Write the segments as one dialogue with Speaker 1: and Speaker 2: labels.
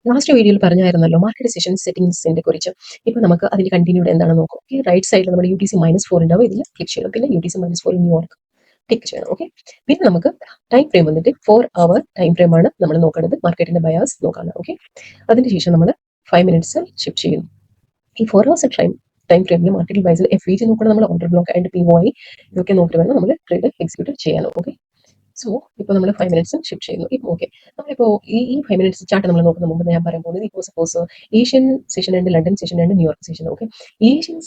Speaker 1: Last വീഡിയോയിൽ പറഞ്ഞായിരുന്നല്ലോ market session സെറ്റിംഗ്സിന്റെ കുറിച്ച്. ഇപ്പൊ നമുക്ക് അതിന്റെ കണ്ടിന്യൂഡ് എന്താണെന്ന് നോക്കാം. ഓക്കെ, റൈറ്റ് സൈഡിൽ നമ്മൾ UTC-4 ഉണ്ടാവും, ഇതിൽ ക്ലിക്ക് ചെയ്യണം. പിന്നെ UTC-4 ന്യൂയോർക്ക് ക്ലിക്ക് ചെയ്യണം. ഓക്കെ, പിന്നെ നമുക്ക് ടൈം ഫ്രെയിം വന്നിട്ട് 4 hour ടൈം ഫ്രെയിം ആണ് നമ്മൾ നോക്കേണ്ടത്, മാർക്കറ്റിന്റെ ബയാസ് നോക്കാൻ. ഓക്കെ, അതിനുശേഷം നമ്മൾ 5 minutes ഷിഫ്റ്റ് ചെയ്യുന്നു. ഈ 4 hours ടൈം ഫ്രെയിമിൽ മാർക്കറ്റിൽ ബൈസിൽ FVG നോക്കണം, നമ്മൾ ഓർഡർ ബ്ലോക്ക് ആൻഡ് POI ഇതൊക്കെ നോക്കിയിട്ട് വേണം നമ്മൾ ട്രേഡ് എക്സിക്യൂട്ട് ചെയ്യാനോ. ഓക്കെ, സോ ഇപ്പോൾ നമ്മൾ 5 minutes ഷിഫ്റ്റ് ചെയ്യുന്നു. ഇപ്പോൾ ഓക്കെ, നമ്മളിപ്പോൾ ഈ 5 minutes ചാർട്ട് നമ്മൾ നോക്കുന്ന മുമ്പ് ഞാൻ പറയാൻ പോകുന്നത്, ഇപ്പോൾ സപ്പോസ് ഏഷ്യൻ സെഷൻ ഉണ്ട്, ലണ്ടൻ സെഷൻ ഉണ്ട്, New York session. Okay, Asian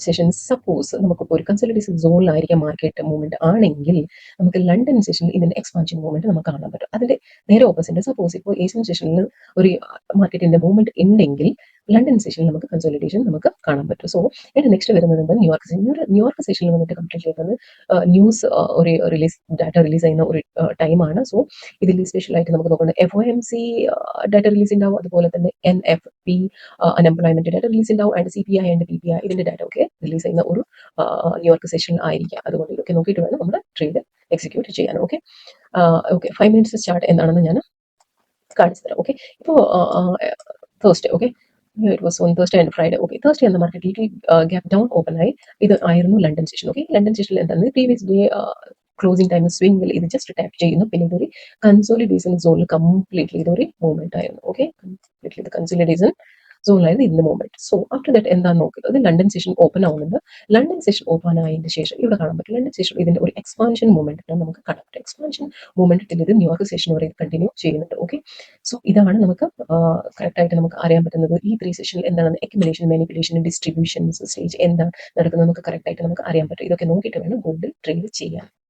Speaker 1: session suppose നമുക്കിപ്പോൾ ഒരു കൺസോളിഡേഷൻ സോണിലായിരിക്കാം മാർക്കറ്റ് മൂവ്മെന്റ് ആണെങ്കിൽ, നമുക്ക് ലണ്ടൻ സെഷനിൽ ഇതിന്റെ എക്സ്പാൻഷൻ മൂവ്മെന്റ് നമുക്ക് കാണാൻ പറ്റും. അതിന്റെ നേരെ ഓപ്പോസിറ്റ്, സപ്പോസ് ഇപ്പോൾ ഏഷ്യൻ സെഷനിൽ ഒരു മാർക്കറ്റിന്റെ മൂവ്മെന്റ് ഉണ്ടെങ്കിൽ ലണ്ടൻ സെഷനിൽ നമുക്ക് കൺസോളിഡേഷൻ നമുക്ക് കാണാൻ പറ്റും. സോ ഇതിന്റെ നെക്സ്റ്റ് വരുന്നത് ന്യൂയോർക്ക് സെഷൻ. ന്യൂയോർക്ക് സെഷനിൽ വന്നിട്ട് കംപ്ലീറ്റ് ചെയ്യുന്നത് ന്യൂസ് ഒരു ഡാറ്റ റിലീസ് ചെയ്യുന്ന ഒരു ടൈമാണ്. സോ ഇതിൽ സ്പെഷ്യലായിട്ട് നമുക്ക് നോക്കുന്നത് FOMC ഡാറ്റ റിലീസ് ഉണ്ടാവും, അതുപോലെ തന്നെ NFP അൺഎംപ്ലോയ്മെന്റ് ഡാറ്റ റിലീസ് ഉണ്ടാവും, ആൻഡ് CPI ആൻഡ് PPI ഇതിന്റെ ഡാറ്റ ഒക്കെ റിലീസ് ചെയ്യുന്ന ഒരു ന്യൂയോർക്ക് സെഷൻ ആയിരിക്കാം. അതുകൊണ്ട് ഇതൊക്കെ നോക്കിയിട്ട് വേണം നമ്മുടെ ട്രേഡ് എക്സിക്യൂട്ട് ചെയ്യാൻ. ഓക്കെ, ഓക്കെ, 5 minutes ചാർട്ട് എന്താണെന്ന് ഞാൻ കാണിച്ചു തരാം. ഓക്കെ, ഇപ്പോൾ Thursday. Okay, it was on Thursday and Friday. Okay, Thursday എന്ന മാർക്കറ്റിൽ ഗ്യാപ് ഡൗൺ ഓപ്പൺ ആയി. ഇത് ആയിരുന്നു ലണ്ടൻ സെഷൻ. ഓക്കെ, ലണ്ടൻ സെഷനിൽ എന്താണ് പ്രീവിയസ് ഡേ ക്ലോസിംഗ് ടൈം സ്വിംഗിൽ ഇത് ജസ്റ്റ് ടാപ്പ് ചെയ്യുന്നു. പിന്നെ ഇതൊരു കൺസോളിഡേഷൻ സോണിൽ കംപ്ലീറ്റ്ലി ഇതൊരു മൂവ്മെന്റ് ആയിരുന്നു. ഓക്കെ, കംപ്ലീറ്റ്ലി ഇത് കൺസോളിഡേഷൻ സോണിലായിരുന്നു ഇതിന്റെ മൂവ്മെന്റ്. സോ ആഫ്റ്റർ ദാറ്റ് എന്താന്ന് നോക്കുന്നത്, ലണ്ടൻ സെഷൻ ഓപ്പൺ ആവുന്നുണ്ട്. ലണ്ടൻ സെഷൻ ഓപ്പൺ ആയതിനു ശേഷം ഇവിടെ കാണാൻ പറ്റും, ലണ്ടൻ സെഷൻ ഇതിന്റെ ഒരു എക്സ്പാൻഷൻ മൂവ്മെന്റ് നമുക്ക് കാണാൻ പറ്റും. എക്സ്പാൻഷൻ മൂവ്മെന്റിൽ ഇത് ന്യൂയോർക്ക് സെഷൻ വരെ കണ്ടിന്യൂ ചെയ്യുന്നുണ്ട്. ഓക്കെ, സോ ഇതാണ് നമുക്ക് കറക്റ്റ് ആയിട്ട് നമുക്ക് അറിയാൻ പറ്റുന്നത്. ഈ 3 സെഷനിൽ എന്താണ് അക്യുമുലേഷൻ, മാനിപ്പുലേഷൻ, ഡിസ്ട്രിബ്യൂഷൻ സ്റ്റേജ് എന്താണ് നടക്കുന്നത് നമുക്ക് കറക്റ്റ് ആയിട്ട് നമുക്ക് അറിയാൻ പറ്റും. ഇതൊക്കെ നോക്കിയിട്ട് വേണം ഗോൾഡിൽ ട്രേഡ് ചെയ്യാൻ.